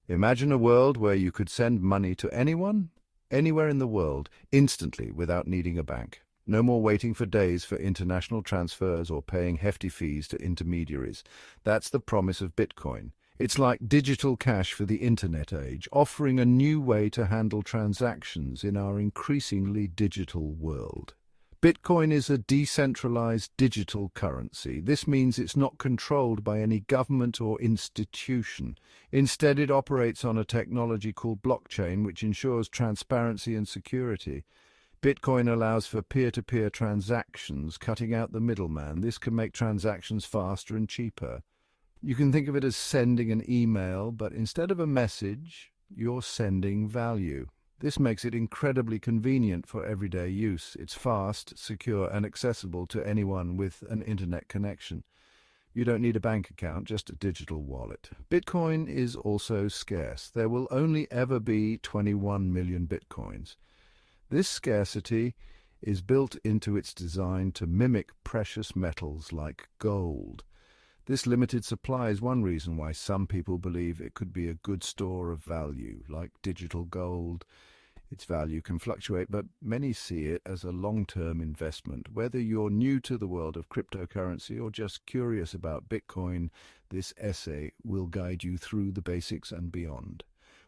Imagine a world where you could send money to anyone, anywhere in the world, instantly without needing a bank. No more waiting for days for international transfers or paying hefty fees to intermediaries. That's the promise of Bitcoin. It's like digital cash for the internet age, offering a new way to handle transactions in our increasingly digital world. Bitcoin is a decentralized digital currency. This means it's not controlled by any government or institution. Instead, it operates on a technology called blockchain, which ensures transparency and security. Bitcoin allows for peer-to-peer transactions, cutting out the middleman. This can make transactions faster and cheaper. You can think of it as sending an email, but instead of a message, you're sending value. This makes it incredibly convenient for everyday use. It's fast, secure, and accessible to anyone with an internet connection. You don't need a bank account, just a digital wallet. Bitcoin is also scarce. There will only ever be 21 million Bitcoins. This scarcity is built into its design to mimic precious metals like gold. This limited supply is one reason why some people believe it could be a good store of value, like digital gold. Its value can fluctuate, but many see it as a long-term investment. Whether you're new to the world of cryptocurrency or just curious about Bitcoin, this essay will guide you through the basics and beyond.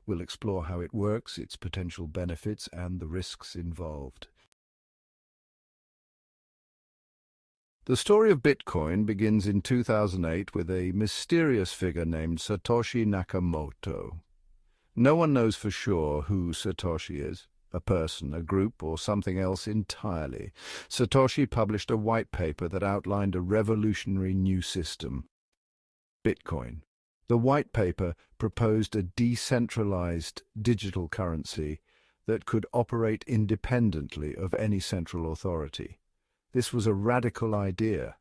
We'll explore how it works, its potential benefits, and the risks involved. The story of Bitcoin begins in 2008 with a mysterious figure named Satoshi Nakamoto. No one knows for sure who Satoshi is, a person, a group, or something else entirely. Satoshi published a white paper that outlined a revolutionary new system, Bitcoin. The white paper proposed a decentralized digital currency that could operate independently of any central authority. This was a radical idea.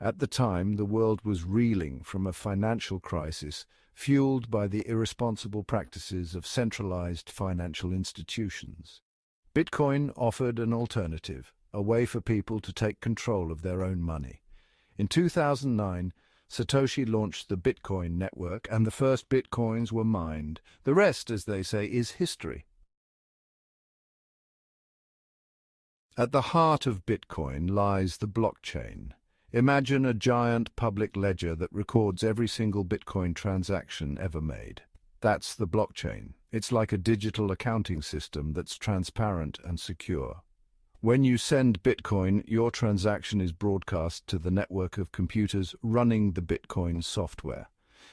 At the time, the world was reeling from a financial crisis fueled by the irresponsible practices of centralized financial institutions. Bitcoin offered an alternative, a way for people to take control of their own money. In 2009, Satoshi launched the Bitcoin network, and the first Bitcoins were mined. The rest, as they say, is history. At the heart of Bitcoin lies the blockchain. Imagine a giant public ledger that records every single Bitcoin transaction ever made. That's the blockchain. It's like a digital accounting system that's transparent and secure. When you send Bitcoin, your transaction is broadcast to the network of computers running the Bitcoin software.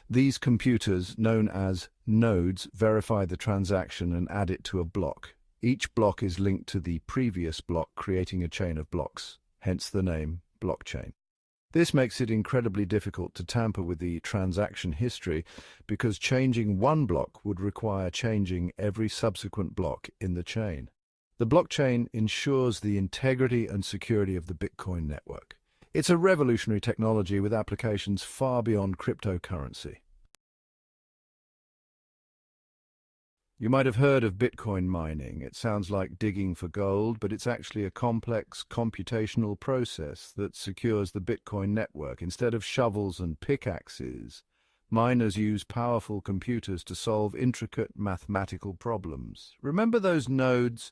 These computers, known as nodes, verify the transaction and add it to a block. Each block is linked to the previous block, creating a chain of blocks, hence the name blockchain. This makes it incredibly difficult to tamper with the transaction history because changing one block would require changing every subsequent block in the chain. The blockchain ensures the integrity and security of the Bitcoin network. It's a revolutionary technology with applications far beyond cryptocurrency. You might have heard of Bitcoin mining. It sounds like digging for gold, but it's actually a complex computational process that secures the Bitcoin network. Instead of shovels and pickaxes, miners use powerful computers to solve intricate mathematical problems. Remember those nodes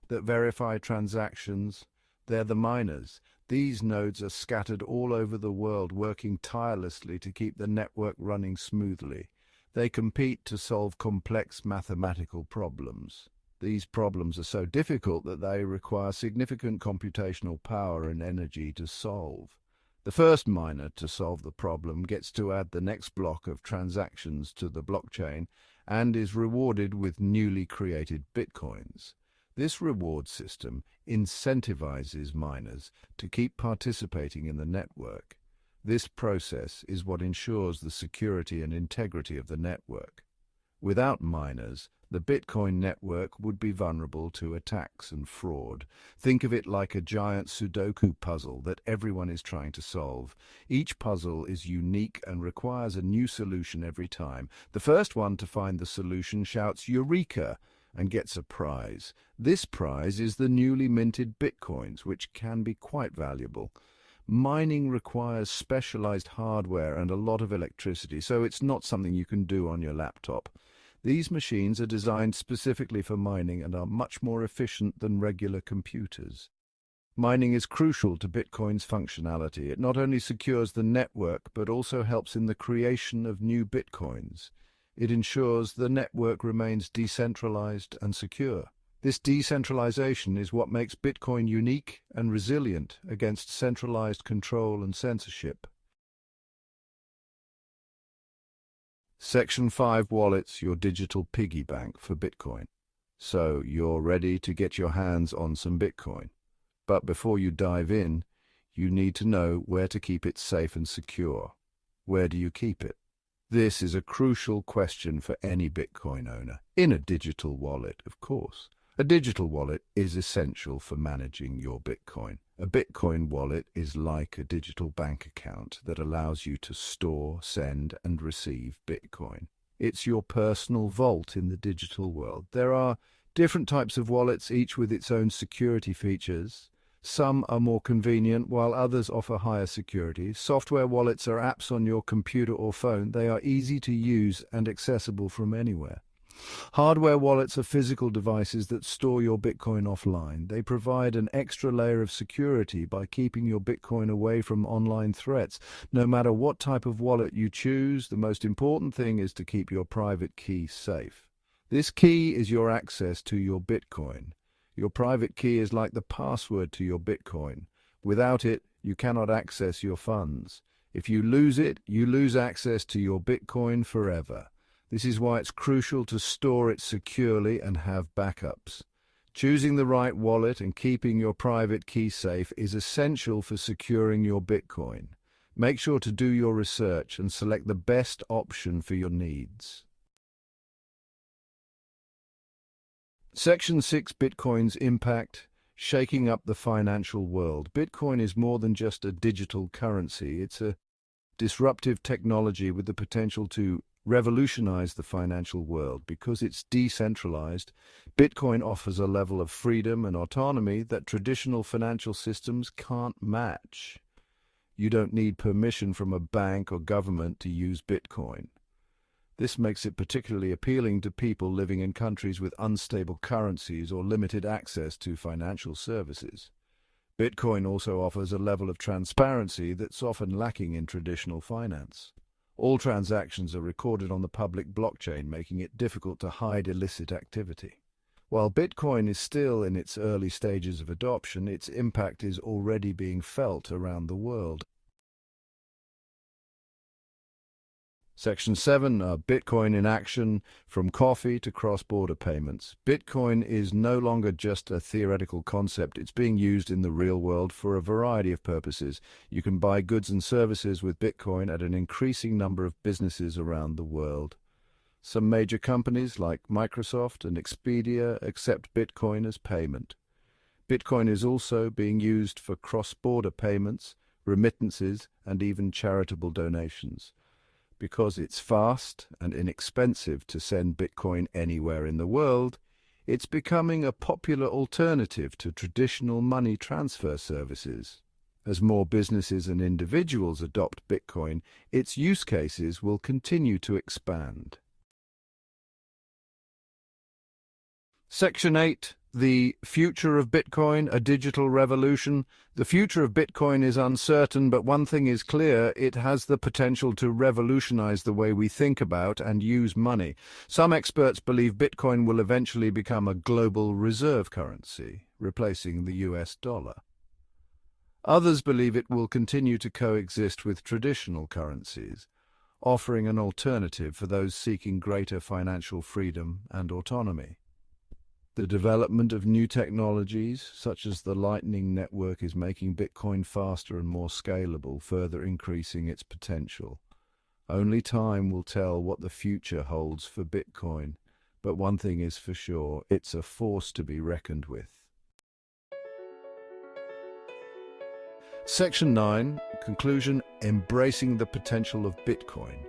that verify transactions? They're the miners. These nodes are scattered all over the world, working tirelessly to keep the network running smoothly. They compete to solve complex mathematical problems. These problems are so difficult that they require significant computational power and energy to solve. The first miner to solve the problem gets to add the next block of transactions to the blockchain and is rewarded with newly created bitcoins. This reward system incentivizes miners to keep participating in the network. This process is what ensures the security and integrity of the network. Without miners, the Bitcoin network would be vulnerable to attacks and fraud. Think of it like a giant Sudoku puzzle that everyone is trying to solve. Each puzzle is unique and requires a new solution every time. The first one to find the solution shouts "Eureka!" and gets a prize. This prize is the newly minted Bitcoins, which can be quite valuable. Mining requires specialized hardware and a lot of electricity, so it's not something you can do on your laptop. These machines are designed specifically for mining and are much more efficient than regular computers. Mining is crucial to Bitcoin's functionality. It not only secures the network, but also helps in the creation of new Bitcoins. It ensures the network remains decentralized and secure. This decentralization is what makes Bitcoin unique and resilient against centralized control and censorship. Section 5 Wallets, your digital piggy bank for Bitcoin. So you're ready to get your hands on some Bitcoin. But before you dive in, you need to know where to keep it safe and secure. Where do you keep it? This is a crucial question for any Bitcoin owner. In a digital wallet, of course. A digital wallet is essential for managing your Bitcoin. A Bitcoin wallet is like a digital bank account that allows you to store, send, and receive Bitcoin. It's your personal vault in the digital world. There are different types of wallets, each with its own security features. Some are more convenient, while others offer higher security. Software wallets are apps on your computer or phone. They are easy to use and accessible from anywhere. Hardware wallets are physical devices that store your Bitcoin offline. They provide an extra layer of security by keeping your Bitcoin away from online threats. No matter what type of wallet you choose, the most important thing is to keep your private key safe. This key is your access to your Bitcoin. Your private key is like the password to your Bitcoin. Without it, you cannot access your funds. If you lose it, you lose access to your Bitcoin forever. This is why it's crucial to store it securely and have backups. Choosing the right wallet and keeping your private key safe is essential for securing your Bitcoin. Make sure to do your research and select the best option for your needs. Section 6 Bitcoin's impact, shaking up the financial world. Bitcoin is more than just a digital currency. It's a disruptive technology with the potential to revolutionize the financial world. Because it's decentralized, Bitcoin offers a level of freedom and autonomy that traditional financial systems can't match. You don't need permission from a bank or government to use Bitcoin. This makes it particularly appealing to people living in countries with unstable currencies or limited access to financial services. Bitcoin also offers a level of transparency that's often lacking in traditional finance. All transactions are recorded on the public blockchain, making it difficult to hide illicit activity. While Bitcoin is still in its early stages of adoption, its impact is already being felt around the world. Section 7, Bitcoin in action, from coffee to cross-border payments. Bitcoin is no longer just a theoretical concept. It's being used in the real world for a variety of purposes. You can buy goods and services with Bitcoin at an increasing number of businesses around the world. Some major companies like Microsoft and Expedia accept Bitcoin as payment. Bitcoin is also being used for cross-border payments, remittances, and even charitable donations. Because it's fast and inexpensive to send Bitcoin anywhere in the world, it's becoming a popular alternative to traditional money transfer services. As more businesses and individuals adopt Bitcoin, its use cases will continue to expand. Section 8. The future of Bitcoin, a digital revolution. The future of Bitcoin is uncertain, but one thing is clear: it has the potential to revolutionize the way we think about and use money. Some experts believe Bitcoin will eventually become a global reserve currency, replacing the US dollar. Others believe it will continue to coexist with traditional currencies, offering an alternative for those seeking greater financial freedom and autonomy. The development of new technologies, such as the Lightning Network, is making Bitcoin faster and more scalable, further increasing its potential. Only time will tell what the future holds for Bitcoin, but one thing is for sure: it's a force to be reckoned with. Section 9, Conclusion: Embracing the potential of Bitcoin.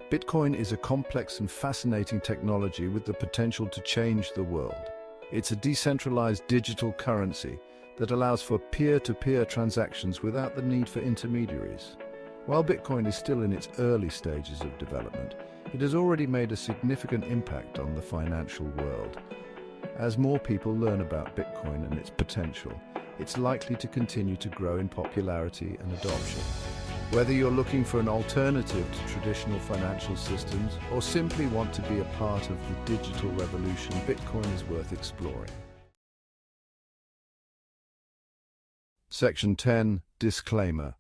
Bitcoin is a complex and fascinating technology with the potential to change the world. It's a decentralized digital currency that allows for peer-to-peer transactions without the need for intermediaries. While Bitcoin is still in its early stages of development, It has already made a significant impact on the financial world. As more people learn about Bitcoin and its potential, it's likely to continue to grow in popularity and adoption. Whether you're looking for an alternative to traditional financial systems or simply want to be a part of the digital revolution, Bitcoin is worth exploring. Section 10. Disclaimer.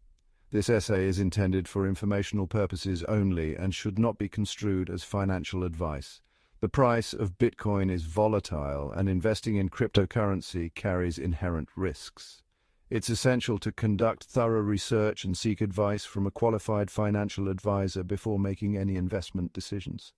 This essay is intended for informational purposes only and should not be construed as financial advice. The price of Bitcoin is volatile, and investing in cryptocurrency carries inherent risks. It's essential to conduct thorough research and seek advice from a qualified financial advisor before making any investment decisions.